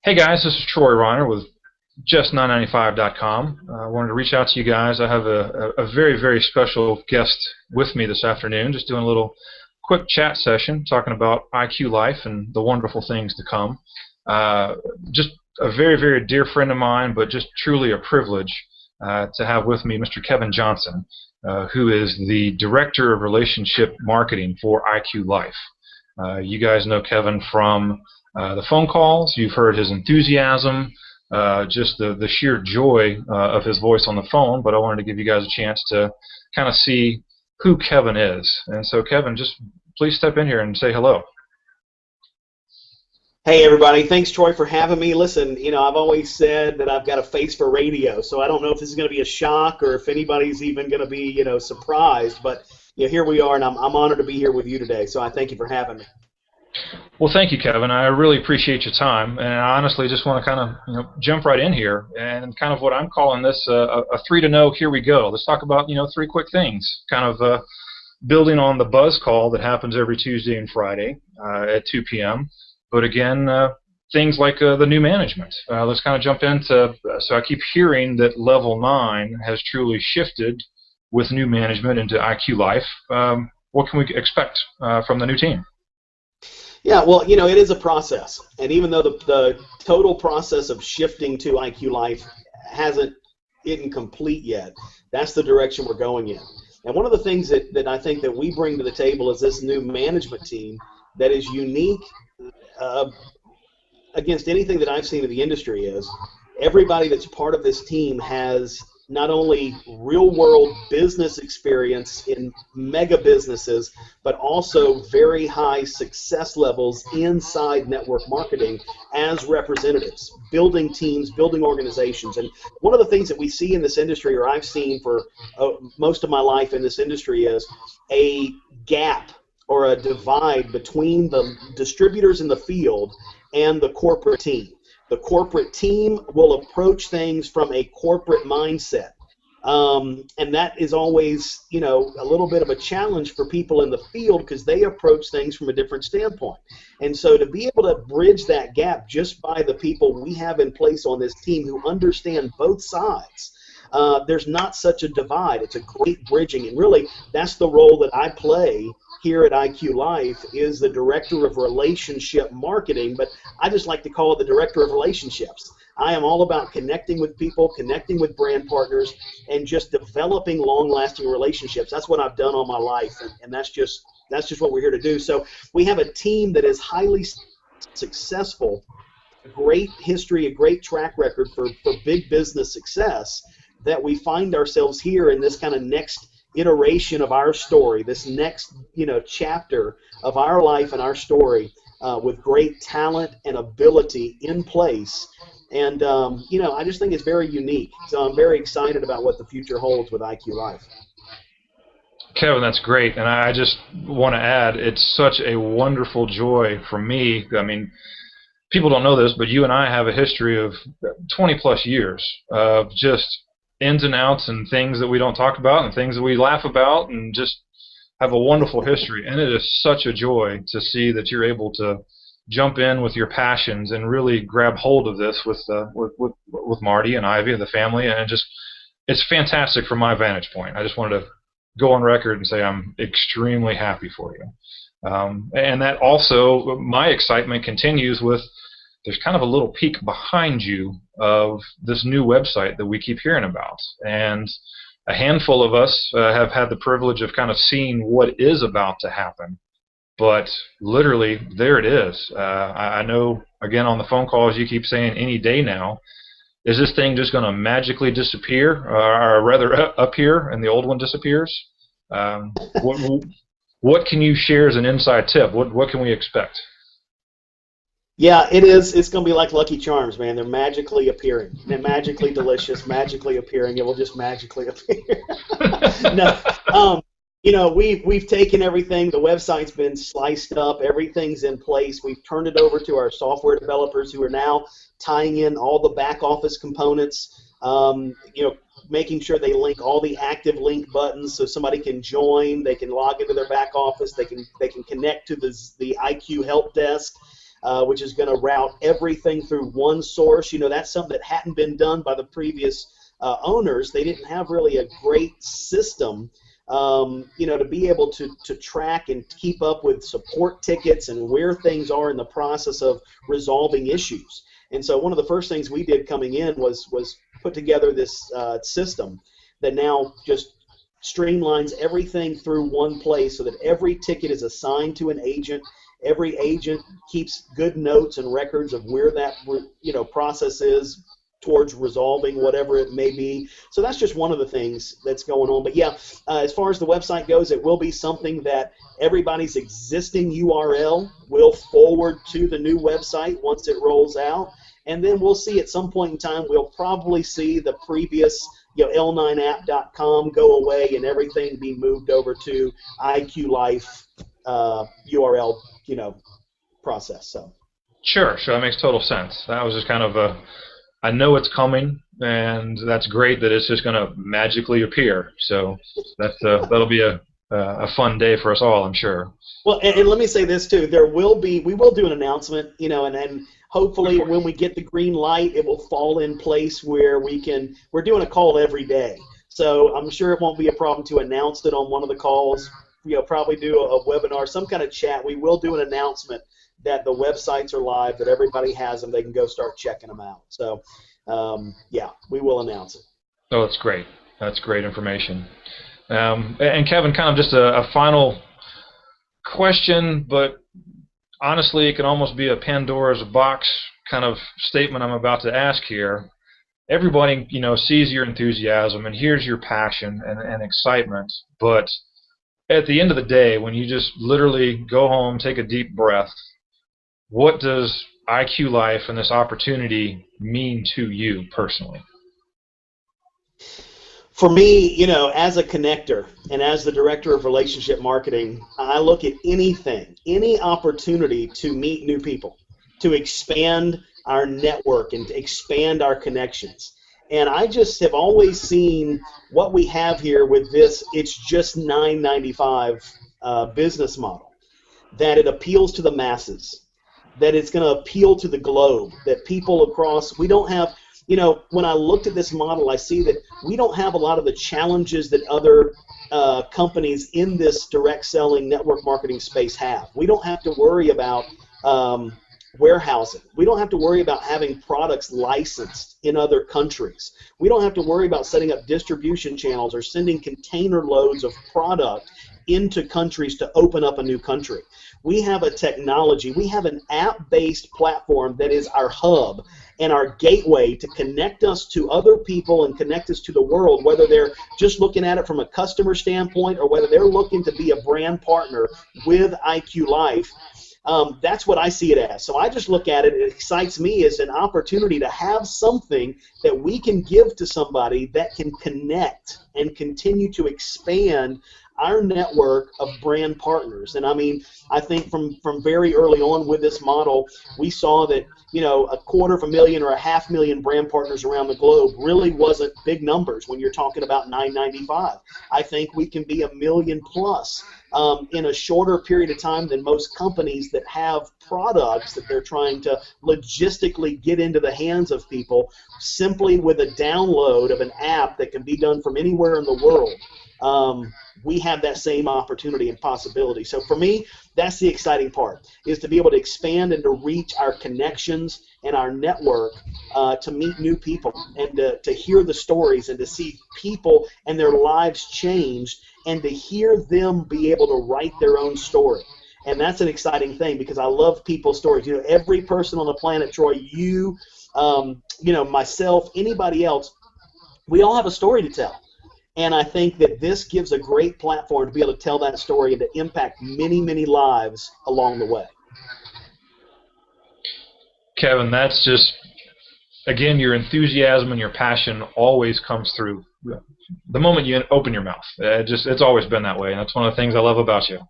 Hey guys, this is Troy Reiner with just995.com. I wanted to reach out to you guys. I have a very, very special guest with me this afternoon, just doing a little quick chat session talking about iQLife and the wonderful things to come. Uh, just a very, very dear friend of mine, but just truly a privilege to have with me Mr. Kevin Johnson, who is the Director of Relationship Marketing for iQLife. You guys know Kevin from the phone calls. You've heard his enthusiasm, just the sheer joy of his voice on the phone, but I wanted to give you guys a chance to kind of see who Kevin is. And so, Kevin, just please step in here and say hello. Hey everybody, thanks Troy for having me. Listen, I've always said that I've got a face for radio, so I don't know if this is going to be a shock or if anybody's even going to be, surprised, but here we are, and I'm honored to be here with you today, so I thank you for having me. Well, thank you, Kevin. I really appreciate your time, and I honestly just want to kind of jump right in here and kind of what I'm calling this a three to know. Here we go. Let's talk about three quick things, kind of building on the buzz call that happens every Tuesday and Friday at 2 p.m. But again, things like the new management. Let's kind of jump into. So I keep hearing that Level 9 has truly shifted with new management into iQLife. What can we expect from the new team? Yeah, well, it is a process, and even though the total process of shifting to iQLife isn't complete yet, that's the direction we're going in. And one of the things that I think that we bring to the table is this new management team that is unique against anything that I've seen in the industry. Is everybody that's part of this team has not only real-world business experience in mega businesses, but also very high success levels inside network marketing as representatives, building teams, building organizations. And one of the things that we see in this industry, or I've seen for most of my life in this industry, is a gap or a divide between the distributors in the field and the corporate team. The corporate team will approach things from a corporate mindset. And that is always, a little bit of a challenge for people in the field because they approach things from a different standpoint. And so to be able to bridge that gap just by the people we have in place on this team who understand both sides, there's not such a divide. It's a great bridging. And really, that's the role that I play here at iQLife, is the Director of Relationship Marketing, but I just like to call it the Director of Relationships. I am all about connecting with people, connecting with brand partners, and just developing long-lasting relationships. That's what I've done all my life, and that's just what we're here to do. So we have a team that is highly successful, a great history, a great track record for big business success, that we find ourselves here in this kind of next iteration of our story, this next chapter of our life and our story, with great talent and ability in place. And I just think it's very unique. So I'm very excited about what the future holds with iQLife. Kevin, that's great, and I just want to add, it's such a wonderful joy for me. I mean, people don't know this, but you and I have a history of 20-plus years of just ins and outs and things that we don't talk about and things that we laugh about, and just have a wonderful history. And it is such a joy to see that you're able to jump in with your passions and really grab hold of this with Marty and Ivy and the family, and it's fantastic from my vantage point. I just wanted to go on record and say I'm extremely happy for you. And that also, my excitement continues with, there's kind of a little peek behind you of this new website that we keep hearing about. And a handful of us have had the privilege of kind of seeing what is about to happen. But literally, there it is. I know, again, on the phone calls, you keep saying any day now. Is this thing just going to magically disappear, or rather appear, and the old one disappears? What can you share as an inside tip? What can we expect? Yeah, it is. It's going to be like Lucky Charms, man. They're magically appearing. They're magically delicious, magically appearing. It will just magically appear. No, we've taken everything. The website's been sliced up. Everything's in place. We've turned it over to our software developers who are now tying in all the back office components. Making sure they link all the active link buttons so somebody can join. They can log into their back office. They can connect to the IQ help desk. which is going to route everything through one source. That's something that hadn't been done by the previous owners. They didn't have really a great system, to be able to track and keep up with support tickets and where things are in the process of resolving issues. And so one of the first things we did coming in was put together this system that now just streamlines everything through one place so that every ticket is assigned to an agent. Every agent keeps good notes and records of where that process is towards resolving whatever it may be. So that's just one of the things that's going on. But yeah, as far as the website goes, it will be something that everybody's existing URL will forward to the new website once it rolls out. And then we'll see at some point in time, we'll probably see the previous L9app.com go away and everything be moved over to iQLife URL process. So Sure, that makes total sense. That was just kind of I know it's coming, and that's great that it's just going to magically appear. So that'll be a fun day for us all, I'm sure. Well, and let me say this too: we will do an announcement, and hopefully when we get the green light, it will fall in place where we're doing a call every day. So I'm sure it won't be a problem to announce it on one of the calls. Probably do a webinar, some kind of chat. We will do an announcement that the websites are live, that everybody has them, they can go start checking them out. So, yeah, we will announce it. Oh, that's great. That's great information. And Kevin, kind of just a final question, but honestly, it can almost be a Pandora's box kind of statement I'm about to ask here. Everybody, sees your enthusiasm and hears your passion and excitement, but at the end of the day, when you just literally go home, take a deep breath, what does iQLife and this opportunity mean to you personally? For me, as a connector and as the director of relationship marketing, I look at any opportunity to meet new people, to expand our network and to expand our connections. And I just have always seen what we have here with this it's just $9.95 business model, that it appeals to the masses, that it's going to appeal to the globe, that people across, we don't have, when I looked at this model, I see that we don't have a lot of the challenges that other companies in this direct selling network marketing space have. We don't have to worry about warehousing. We don't have to worry about having products licensed in other countries. We don't have to worry about setting up distribution channels or sending container loads of product into countries to open up a new country. We have a technology, we have an app-based platform that is our hub and our gateway to connect us to other people and connect us to the world, whether they're just looking at it from a customer standpoint or whether they're looking to be a brand partner with iQLife. That's what I see it as. So I just look at it, it excites me as an opportunity to have something that we can give to somebody that can connect and continue to expand our network of brand partners. And I mean, I think from very early on with this model, we saw that, 250,000 or 500,000 brand partners around the globe really wasn't big numbers when you're talking about $9.95. I think we can be 1 million plus in a shorter period of time than most companies that have products that they're trying to logistically get into the hands of people simply with a download of an app that can be done from anywhere in the world. We have that same opportunity and possibility. So for me, that's the exciting part, is to be able to expand and to reach our connections and our network to meet new people and to hear the stories and to see people and their lives changed and to hear them be able to write their own story. And that's an exciting thing because I love people's stories. Every person on the planet, Troy, myself, anybody else, we all have a story to tell. And I think that this gives a great platform to be able to tell that story and to impact many, many lives along the way. Kevin, that's just, again, your enthusiasm and your passion always comes through the moment you open your mouth. It's always been that way, and that's one of the things I love about you.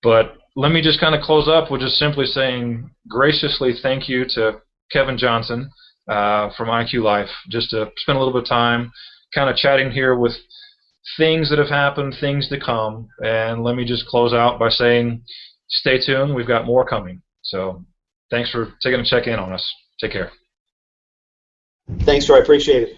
But let me just kind of close up with just simply saying graciously thank you to Kevin Johnson from iQLife, just to spend a little bit of time kind of chatting here with things that have happened, things to come, and let me just close out by saying stay tuned, we've got more coming. So So thanks for taking a check in on us. Take care. Thanks, Troy. I appreciate it.